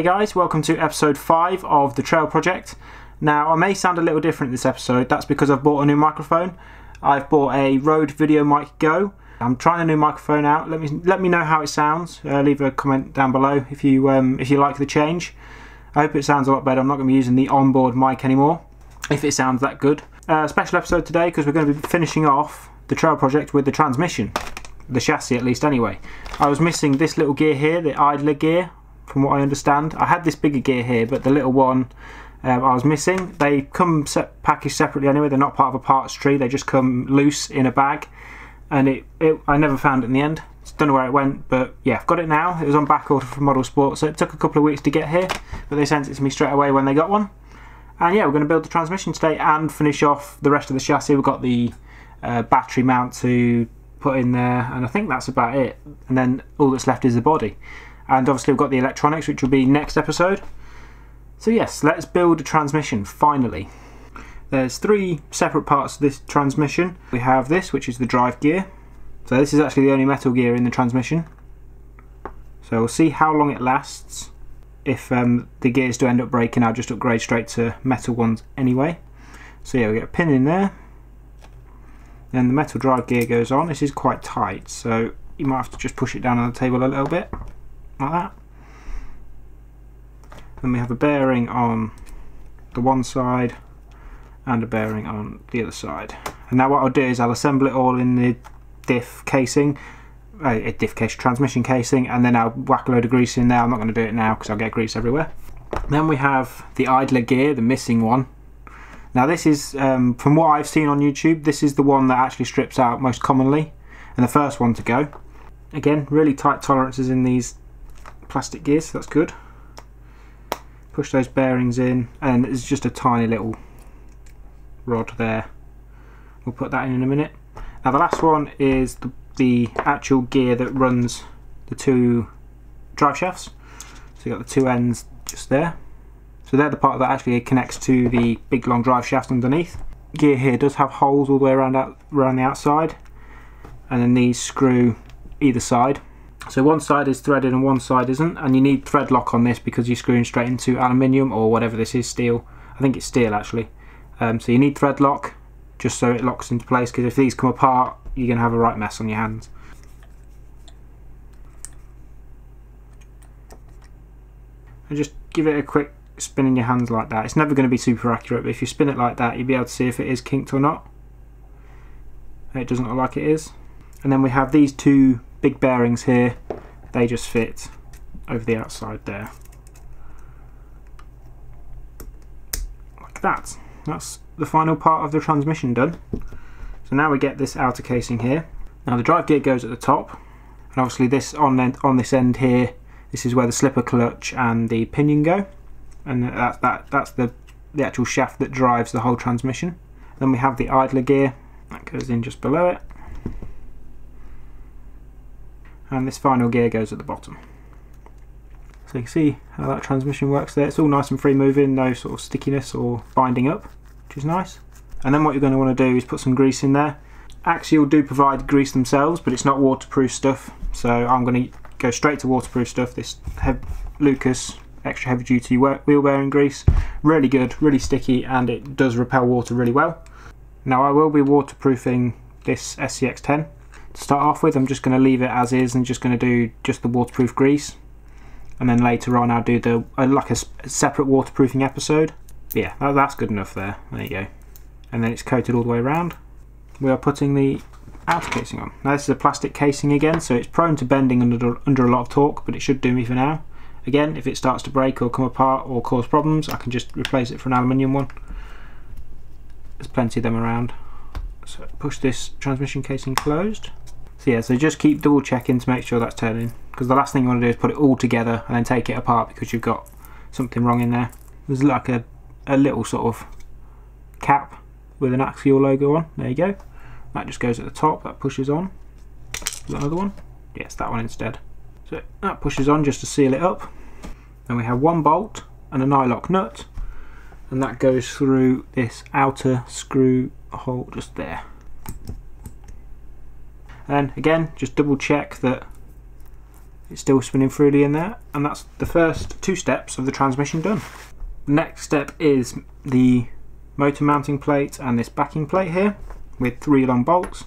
Hey guys, welcome to episode 5 of the Trail Project. Now I may sound a little different this episode, that's because I've bought a new microphone. I've bought a Rode Video Mic Go. I'm trying a new microphone out. Let me know how it sounds. Leave a comment down below if you like the change. I hope it sounds a lot better. I'm not going to be using the onboard mic anymore, if it sounds that good. Special episode today because we're going to be finishing off the Trail Project with the transmission. The chassis at least anyway. I was missing this little gear here, the idler gear, from what I understand. I had this bigger gear here, but the little one I was missing. They come packaged separately anyway. They're not part of a parts tree. They just come loose in a bag, and I never found it in the end. Don't know where it went, but yeah, I've got it now. It was on back order from Model Sport, so it took a couple of weeks to get here, but they sent it to me straight away when they got one. And yeah, we're going to build the transmission today and finish off the rest of the chassis. We've got the battery mount to put in there, and I think that's about it. And then all that's left is the body. And obviously we've got the electronics, which will be next episode. So yes, let's build a transmission, finally. There's 3 separate parts to this transmission. We have this, which is the drive gear. So this is actually the only metal gear in the transmission. So we'll see how long it lasts. If the gears do end up breaking, I'll just upgrade straight to metal ones anyway. So yeah, we get a pin in there. Then the metal drive gear goes on. This is quite tight, so you might have to just push it down on the table a little bit, like that. Then we have a bearing on the one side and a bearing on the other side. And now what I'll do is I'll assemble it all in the diff casing, transmission casing, and then I'll whack a load of grease in there. I'm not going to do it now because I'll get grease everywhere. Then we have the idler gear, the missing one. Now this is, from what I've seen on YouTube, this is the one that actually strips out most commonly, and the first one to go. Again, really tight tolerances in these plastic gears, so that's good. Push those bearings in, and it's just a tiny little rod there. We'll put that in a minute. Now the last one is the actual gear that runs the 2 drive shafts. So you've got the 2 ends just there. So they're the part that actually connects to the big long drive shaft underneath. Gear here does have holes all the way around the outside, and then these screw either side. So one side is threaded and one side isn't, and you need thread lock on this because you're screwing straight into aluminium or whatever this is, steel. I think it's steel actually. So you need thread lock just so it locks into place, because if these come apart you're going to have a right mess on your hands. And just give it a quick spin in your hands like that. It's never going to be super accurate, but if you spin it like that you'll be able to see if it is kinked or not. It doesn't look like it is. And then we have these 2 big bearings here. They just fit over the outside there, like that. That's the final part of the transmission done. So now we get this outer casing here. Now the drive gear goes at the top, and obviously this on this end here, this is where the slipper clutch and the pinion go, and that's the actual shaft that drives the whole transmission. Then we have the idler gear that goes in just below it, and this final gear goes at the bottom. So you can see how that transmission works there. It's all nice and free moving, no sort of stickiness or binding up, which is nice. And then what you're going to want to do is put some grease in there. Axial do provide grease themselves, but it's not waterproof stuff, so I'm going to go straight to waterproof stuff. This Lucas extra heavy duty wheel bearing grease, really good, really sticky, and it does repel water really well. Now I will be waterproofing this SCX10. To start off with, I'm just going to leave it as is and just going to do just the waterproof grease, and then later on I'll do like a separate waterproofing episode. But yeah, that's good enough there. There you go. And then it's coated all the way around. We are putting the outer casing on. Now this is a plastic casing again, so it's prone to bending under a lot of torque, but it should do me for now. Again, if it starts to break or come apart or cause problems, I can just replace it for an aluminium one. There's plenty of them around. So push this transmission casing closed. So yeah, so just keep double checking to make sure that's turning, because the last thing you want to do is put it all together and then take it apart because you've got something wrong in there. There's like a little sort of cap with an Axial logo on. There you go. That just goes at the top, that pushes on. Is that another one? Yes, that one instead. So that pushes on just to seal it up. Then we have 1 bolt and a nylock nut, and that goes through this outer screw hole just there. And again, just double check that it's still spinning freely in there, and that's the first 2 steps of the transmission done. Next step is the motor mounting plate and this backing plate here with 3 long bolts.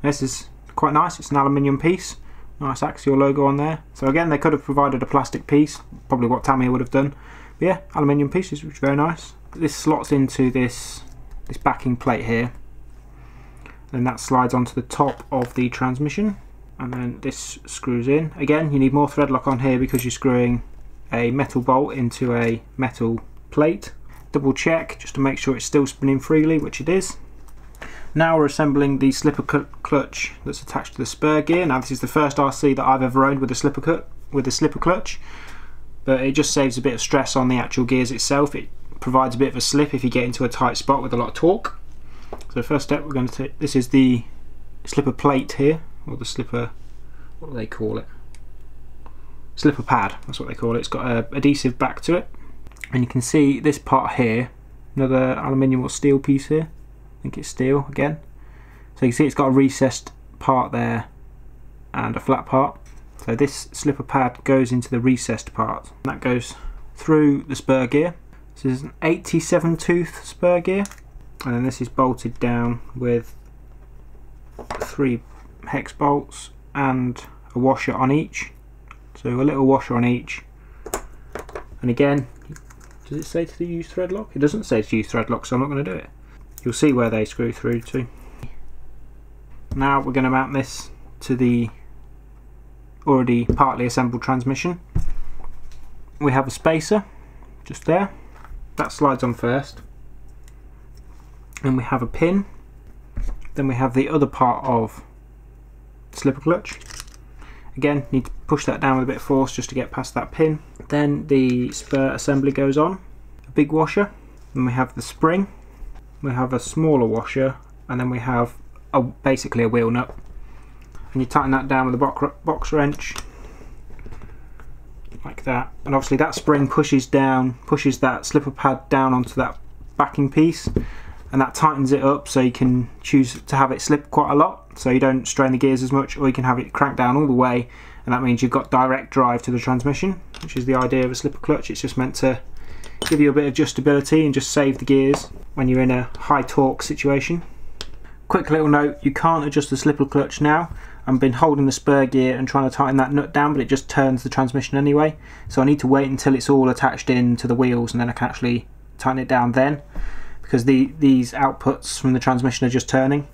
This is quite nice, it's an aluminium piece, nice Axial logo on there. So again, they could have provided a plastic piece, probably what Tamiya would have done, but yeah, aluminium pieces, which is very nice. This slots into this backing plate here, and that slides onto the top of the transmission, and then this screws in. Again, you need more thread lock on here because you're screwing a metal bolt into a metal plate. Double check just to make sure it's still spinning freely, which it is. Now we're assembling the slipper clutch that's attached to the spur gear. Now this is the first RC that I've ever owned with a slipper clutch, but it just saves a bit of stress on the actual gears itself. It provides a bit of a slip if you get into a tight spot with a lot of torque. So the first step we're going to take, this is the slipper plate here, or the slipper, what do they call it? Slipper pad, that's what they call it. It's got an adhesive back to it, and you can see this part here, another aluminium or steel piece here. I think it's steel again. So you can see it's got a recessed part there and a flat part. So this slipper pad goes into the recessed part. That goes through the spur gear. This is an 87 tooth spur gear, and then this is bolted down with 3 hex bolts and a washer on each. So a little washer on each. And again, does it say to use thread lock? It doesn't say to use thread lock, so I'm not going to do it. You'll see where they screw through to. Now we're going to mount this to the already partly assembled transmission. We have a spacer just there. That slides on first. And we have a pin. Then we have the other part of the slipper clutch. Again, need to push that down with a bit of force just to get past that pin. Then the spur assembly goes on. A big washer. Then we have the spring. We have a smaller washer. And then we have basically a wheel nut. And you tighten that down with a box wrench. Like that. And obviously that spring pushes that slipper pad down onto that backing piece. And that tightens it up, so you can choose to have it slip quite a lot, so you don't strain the gears as much, or you can have it cranked down all the way, and that means you've got direct drive to the transmission, which is the idea of a slipper clutch. It's just meant to give you a bit of adjustability and just save the gears when you're in a high torque situation. Quick little note, you can't adjust the slipper clutch now. I've been holding the spur gear and trying to tighten that nut down, but it just turns the transmission anyway, so I need to wait until it's all attached in to the wheels, and then I can actually tighten it down then, because these outputs from the transmission are just turning.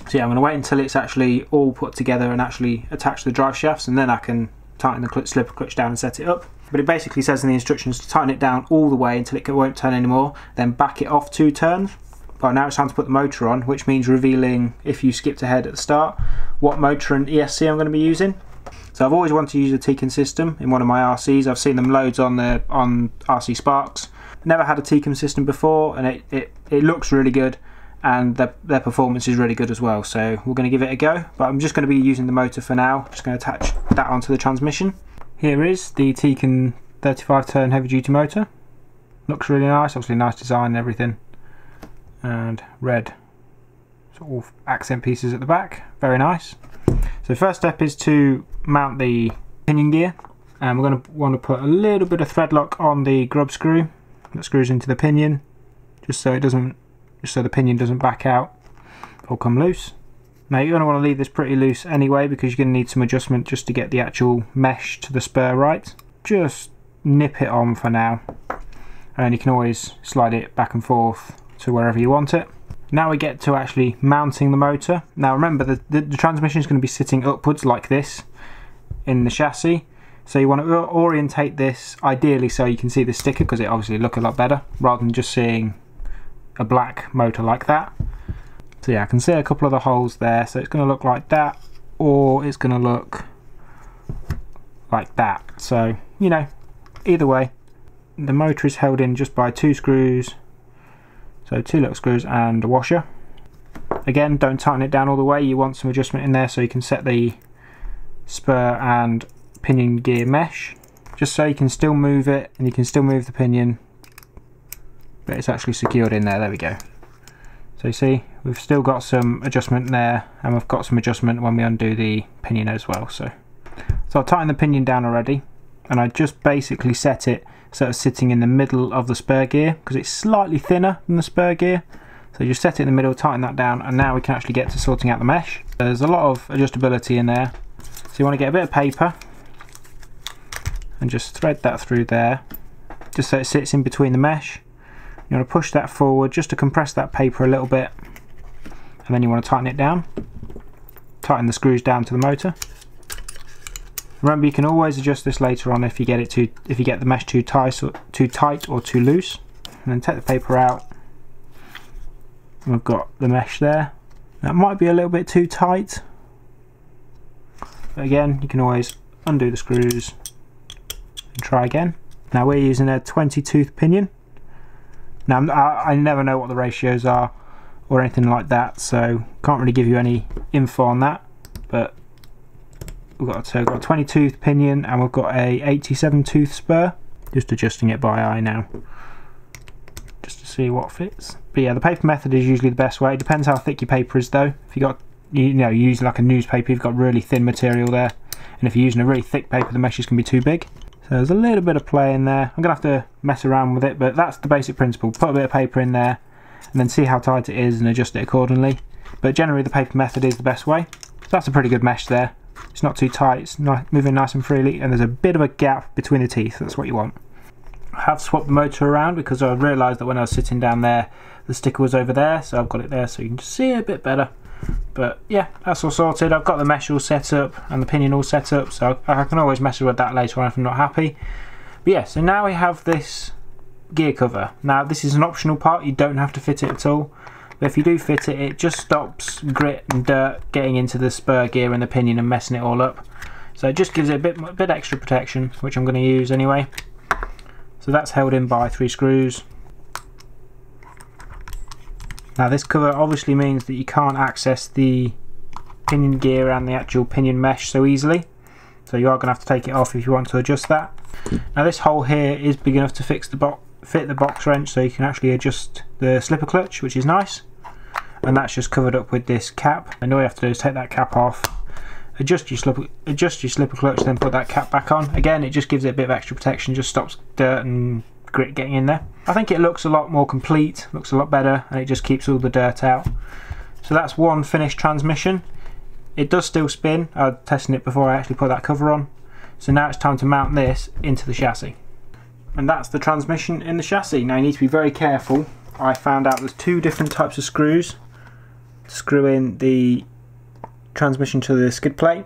So yeah, I'm going to wait until it's actually all put together and actually attached to the drive shafts, and then I can tighten the slipper clutch down and set it up. But it basically says in the instructions to tighten it down all the way until it won't turn anymore, then back it off 2 turns. But now it's time to put the motor on, which means revealing, if you skipped ahead at the start, what motor and ESC I'm going to be using. So I've always wanted to use a Tecan system in one of my RCs. I've seen them loads on RC Sparks. Never had a Tecan system before, and it looks really good, and their performance is really good as well, so we're going to give it a go. But I'm just going to be using the motor for now. Just going to attach that onto the transmission. Here is the Tecan 35 turn heavy duty motor. Looks really nice, obviously nice design and everything, and red sort of accent pieces at the back, very nice. So first step is to mount the pinion gear, and we're going to want to put a little bit of thread lock on the grub screw that screws into the pinion, just so the pinion doesn't back out or come loose. Now you're going to want to leave this pretty loose anyway, because you're going to need some adjustment just to get the actual mesh to the spur right. Just nip it on for now, and you can always slide it back and forth to wherever you want it. Now we get to actually mounting the motor. Now remember, the transmission is going to be sitting upwards like this in the chassis. So you want to orientate this ideally so you can see the sticker, because it obviously look a lot better rather than just seeing a black motor like that. So yeah, I can see a couple of the holes there, so it's going to look like that, or it's going to look like that. So, you know, either way, the motor is held in just by 2 screws, so 2 little screws and a washer. Again, don't tighten it down all the way, you want some adjustment in there so you can set the spur and pinion gear mesh, just so you can still move it and you can still move the pinion, but it's actually secured in there. There we go. So you see, we've still got some adjustment there, and we've got some adjustment when we undo the pinion as well. So So I've tightened the pinion down already, and I just basically set it so it's sitting in the middle of the spur gear, because it's slightly thinner than the spur gear. So just set it in the middle, tighten that down, and now we can actually get to sorting out the mesh. There's a lot of adjustability in there. So you want to get a bit of paper and just thread that through there, just so it sits in between the mesh. You want to push that forward just to compress that paper a little bit, and then you want to tighten it down. Tighten the screws down to the motor. Remember, you can always adjust this later on if you get the mesh too tight or too loose. And then take the paper out. And we've got the mesh there. That might be a little bit too tight, but again, you can always undo the screws and try again. Now we're using a 20 tooth pinion. Now I never know what the ratios are or anything like that, so can't really give you any info on that, but we've got a 20 tooth pinion and we've got a 87 tooth spur. Just adjusting it by eye now, just to see what fits. But yeah, the paper method is usually the best way. It depends how thick your paper is though. If you you're using like a newspaper, you've got really thin material there, and if you're using a really thick paper, the meshes can be too big. So there's a little bit of play in there. I'm gonna have to mess around with it, but that's the basic principle. Put a bit of paper in there and then see how tight it is and adjust it accordingly. But generally the paper method is the best way. So that's a pretty good mesh there. It's not too tight, it's moving nice and freely, and there's a bit of a gap between the teeth. That's what you want. I have swapped the motor around because I realised that when I was sitting down there, the sticker was over there, so I've got it there so you can just see it a bit better. But yeah, that's all sorted. I've got the mesh all set up and the pinion all set up, so I can always mess with that later on if I'm not happy. But yeah, so now we have this gear cover. Now this is an optional part, you don't have to fit it at all, but if you do fit it, it just stops grit and dirt getting into the spur gear and the pinion and messing it all up. So it just gives it a bit extra protection, which I'm going to use anyway. So that's held in by 3 screws. Now this cover obviously means that you can't access the pinion gear and the actual pinion mesh so easily, so you are going to have to take it off if you want to adjust that. Now this hole here is big enough to fit the box wrench, so you can actually adjust the slipper clutch, which is nice, and that's just covered up with this cap, and all you have to do is take that cap off, adjust your slipper clutch, then put that cap back on. Again, it just gives it a bit of extra protection, just stops dirt and grit getting in there. I think it looks a lot more complete, looks a lot better, and it just keeps all the dirt out. So that's one finished transmission. It does still spin. I was testing it before I actually put that cover on. So now it's time to mount this into the chassis. And that's the transmission in the chassis. Now you need to be very careful. I found out there's 2 different types of screws to screw in the transmission to the skid plate.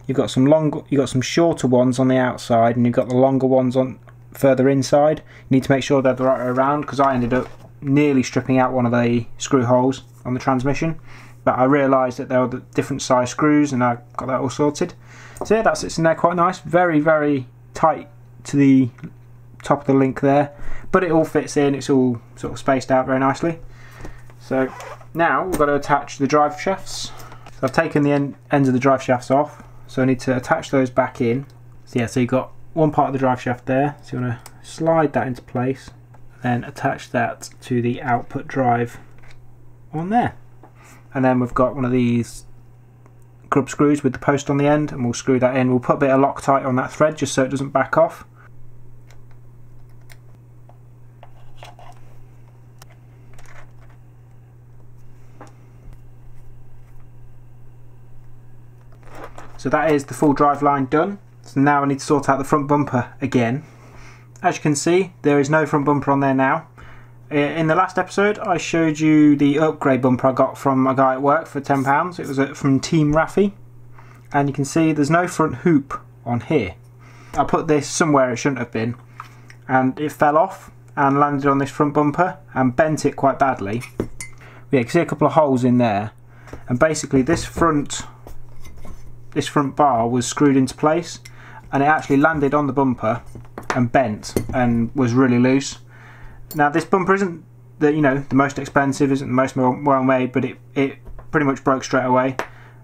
You've got some shorter ones on the outside, and you've got the longer ones on further inside. You need to make sure they're the right way around, because I ended up nearly stripping out one of the screw holes on the transmission, but I realised that there were the different size screws, and I got that all sorted. So yeah, that sits in there quite nice, very very tight to the top of the link there, but it all fits in, it's all sort of spaced out very nicely. So now we've got to attach the drive shafts. So I've taken the ends of the drive shafts off, so I need to attach those back in. So yeah, so you've got one part of the drive shaft there, so you want to slide that into place, then attach that to the output drive on there. And then we've got one of these grub screws with the post on the end, and we'll screw that in. We'll put a bit of Loctite on that thread just so it doesn't back off. So that is the full drive line done. So now I need to sort out the front bumper again. As you can see, there is no front bumper on there now. In the last episode I showed you the upgrade bumper I got from a guy at work for £10. It was from Team Raffy, and you can see there's no front hoop on here. I put this somewhere it shouldn't have been, and it fell off and landed on this front bumper and bent it quite badly. Yeah, you can see a couple of holes in there, and basically this front bar was screwed into place, and it actually landed on the bumper and bent and was really loose. Now this bumper isn't the most expensive, isn't the most well made, but it pretty much broke straight away,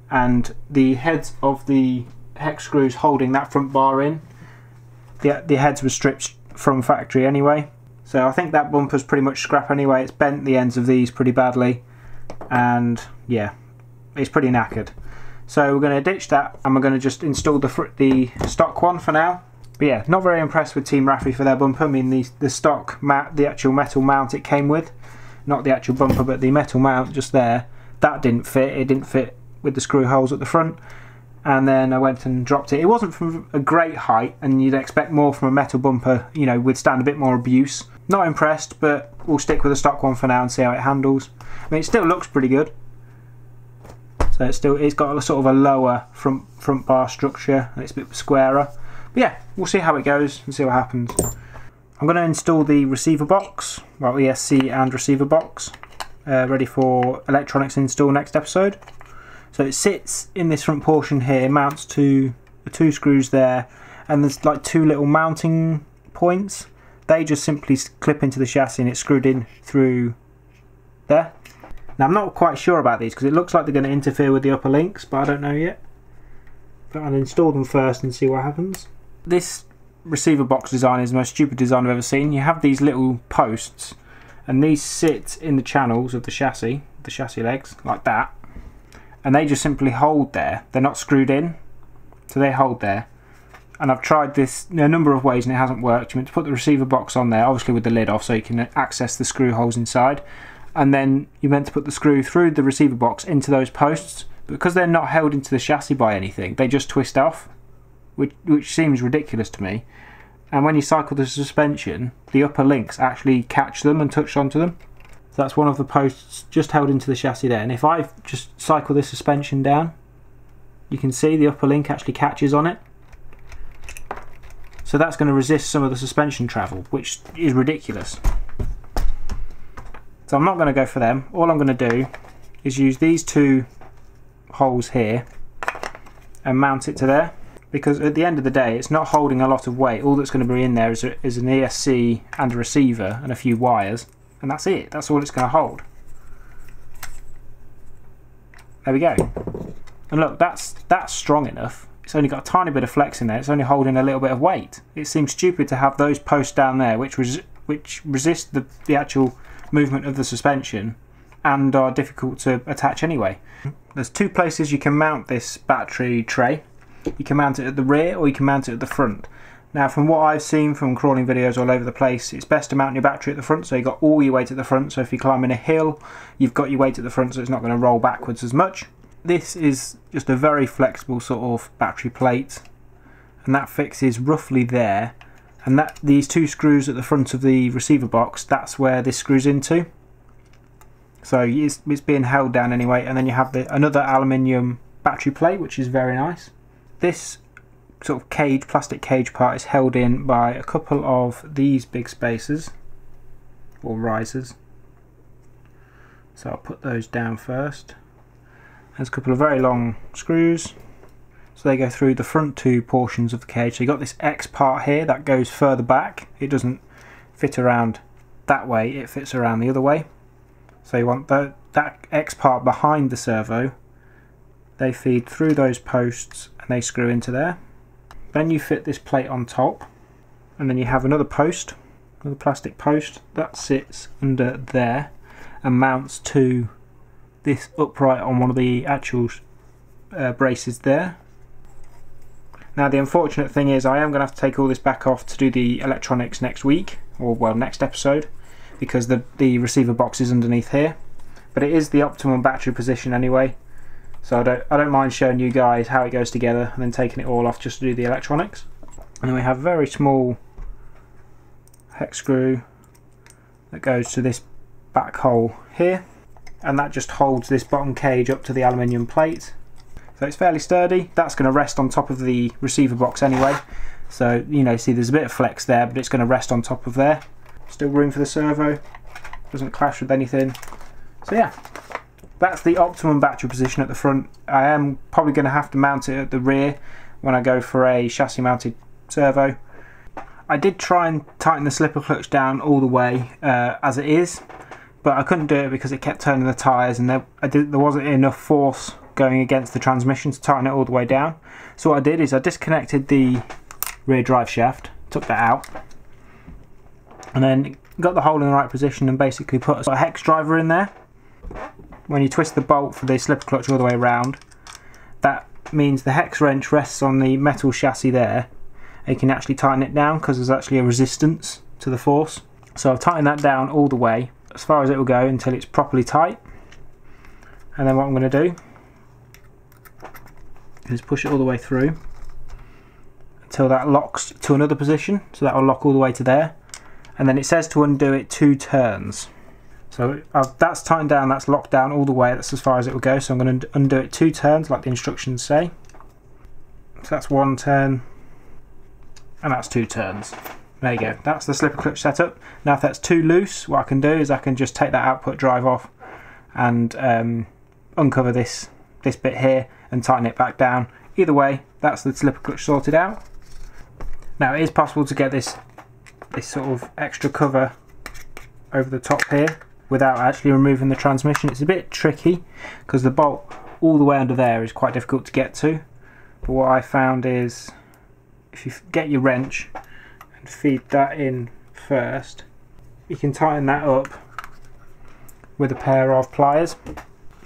and the heads of the hex screws holding that front bar in, the heads were stripped from factory anyway, so I think that bumper's pretty much scrap anyway. It's bent the ends of these pretty badly, and yeah, it's pretty knackered. So we're going to ditch that and we're going to just install the stock one for now. But yeah, not very impressed with Team Raffi for their bumper. I mean, the stock the actual metal mount it came with, not the actual bumper, but the metal mount just there, that didn't fit. It didn't fit with the screw holes at the front. And then I went and dropped it. It wasn't from a great height, and you'd expect more from a metal bumper, you know, withstand a bit more abuse. Not impressed, but we'll stick with the stock one for now and see how it handles. I mean, it still looks pretty good. So it's got a sort of a lower front bar structure, and it's a bit squarer. But yeah, we'll see how it goes and see what happens. I'm going to install the receiver box, well, ESC and receiver box, ready for electronics install next episode. So it sits in this front portion here, mounts to the 2 screws there, and there's like 2 little mounting points. They just simply clip into the chassis and it's screwed in through there. Now I'm not quite sure about these because it looks like they're going to interfere with the upper links, but I don't know yet. But I'll install them first and see what happens. This receiver box design is the most stupid design I've ever seen. You have these little posts and these sit in the channels of the chassis legs, like that. And they just simply hold there. They're not screwed in, so they hold there. And I've tried this a number of ways and it hasn't worked. You meant to put the receiver box on there, obviously with the lid off so you can access the screw holes inside. And then you meant to put the screw through the receiver box into those posts. But because they're not held into the chassis by anything, they just twist off, which seems ridiculous to me. And when you cycle the suspension, the upper links actually catch them and touch onto them. So that's one of the posts just held into the chassis there. And if I just cycle this suspension down, you can see the upper link actually catches on it. So that's going to resist some of the suspension travel, which is ridiculous. So I'm not going to go for them. All I'm going to do is use these 2 holes here and mount it to there. Because at the end of the day, it's not holding a lot of weight. All that's going to be in there is an ESC and a receiver and a few wires. And that's it. That's all it's going to hold. There we go. And look, that's strong enough. It's only got a tiny bit of flex in there. It's only holding a little bit of weight. It seems stupid to have those posts down there which resist the actual movement of the suspension and are difficult to attach anyway. There's 2 places you can mount this battery tray. You can mount it at the rear or you can mount it at the front. Now from what I've seen from crawling videos all over the place, it's best to mount your battery at the front so you've got all your weight at the front. So if you're climbing a hill, you've got your weight at the front so it's not going to roll backwards as much. This is just a very flexible sort of battery plate, and that fixes roughly there. And these 2 screws at the front of the receiver box, that's where this screws into. So it's being held down anyway, and then you have another aluminium battery plate which is very nice. This sort of plastic cage part is held in by a couple of these big spacers or risers. So I'll put those down first. There's a couple of very long screws, so they go through the front 2 portions of the cage. So you've got this X part here that goes further back. It doesn't fit around that way, it fits around the other way. So you want that X part behind the servo. They feed through those posts and they screw into there. Then you fit this plate on top, and then you have another post, another plastic post that sits under there and mounts to this upright on one of the actual braces there. Now the unfortunate thing is I am going to have to take all this back off to do the electronics next week, or well, next episode, because the receiver box is underneath here. But it is the optimum battery position anyway. So I don't mind showing you guys how it goes together and then taking it all off just to do the electronics. And then we have a very small hex screw that goes to this back hole here, and that just holds this bottom cage up to the aluminium plate. So it's fairly sturdy. That's going to rest on top of the receiver box anyway. So you know, see there's a bit of flex there, but it's going to rest on top of there. Still room for the servo. Doesn't clash with anything. So yeah. That's the optimum battery position at the front. I am probably going to have to mount it at the rear when I go for a chassis mounted servo. I did try and tighten the slipper clutch down all the way as it is, but I couldn't do it because it kept turning the tyres, and there wasn't enough force going against the transmission to tighten it all the way down. So what I did is I disconnected the rear drive shaft, took that out, and then got the hole in the right position and basically put a hex driver in there. When you twist the bolt for the slipper clutch all the way around, that means the hex wrench rests on the metal chassis there, and you can actually tighten it down because there's actually a resistance to the force. So I've tightened that down all the way as far as it will go until it's properly tight, and then what I'm going to do is push it all the way through until that locks to another position, so that will lock all the way to there, and then it says to undo it 2 turns. So that's tightened down, that's locked down all the way, that's as far as it will go, so I'm going to undo it 2 turns like the instructions say. So that's 1 turn and that's 2 turns. There you go, that's the slipper clutch setup. Now if that's too loose, what I can do is I can just take that output drive off and uncover this bit here and tighten it back down. Either way, that's the slipper clutch sorted out. Now it is possible to get this sort of extra cover over the top here without actually removing the transmission. It's a bit tricky because the bolt all the way under there is quite difficult to get to. But what I found is if you get your wrench and feed that in first, you can tighten that up with a pair of pliers.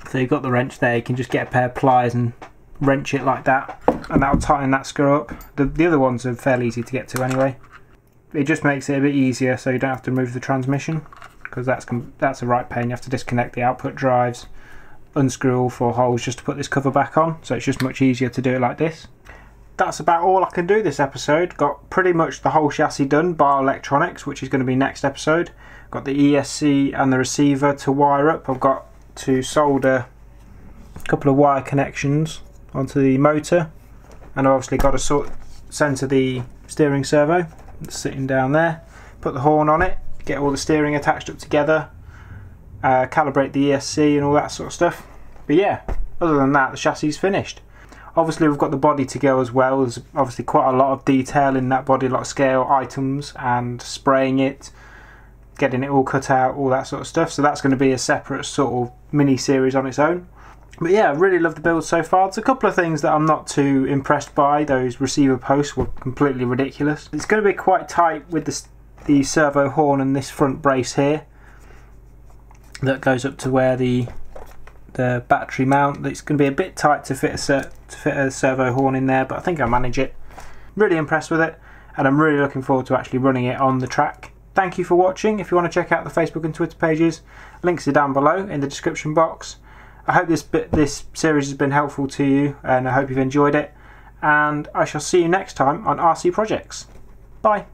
So you've got the wrench there, you can just get a pair of pliers and wrench it like that, and that'll tighten that screw up. The other ones are fairly easy to get to anyway. It just makes it a bit easier so you don't have to remove the transmission, because that's a right pain. You have to disconnect the output drives, unscrew all 4 holes just to put this cover back on, so it's just much easier to do it like this. That's about all I can do this episode. Got pretty much the whole chassis done, bar electronics, which is going to be next episode. Got the ESC and the receiver to wire up. I've got to solder a couple of wire connections onto the motor, and I've obviously got to centre the steering servo. It's sitting down there. Put the horn on it, get all the steering attached up together, calibrate the ESC and all that sort of stuff. But yeah, other than that, the chassis is finished. Obviously we've got the body to go as well. There's obviously quite a lot of detail in that body, a lot of scale items and spraying it, getting it all cut out, all that sort of stuff. So that's going to be a separate sort of mini series on its own. But yeah, I really love the build so far. There's a couple of things that I'm not too impressed by. Those receiver posts were completely ridiculous. It's going to be quite tight with the servo horn and this front brace here that goes up to where the battery mount. It's going to be a bit tight to fit a servo horn in there, but I think I'll manage it. Really impressed with it, and I'm really looking forward to actually running it on the track. Thank you for watching. If you want to check out the Facebook and Twitter pages, links are down below in the description box. I hope this series has been helpful to you, and I hope you've enjoyed it, and I shall see you next time on RC Projects. Bye.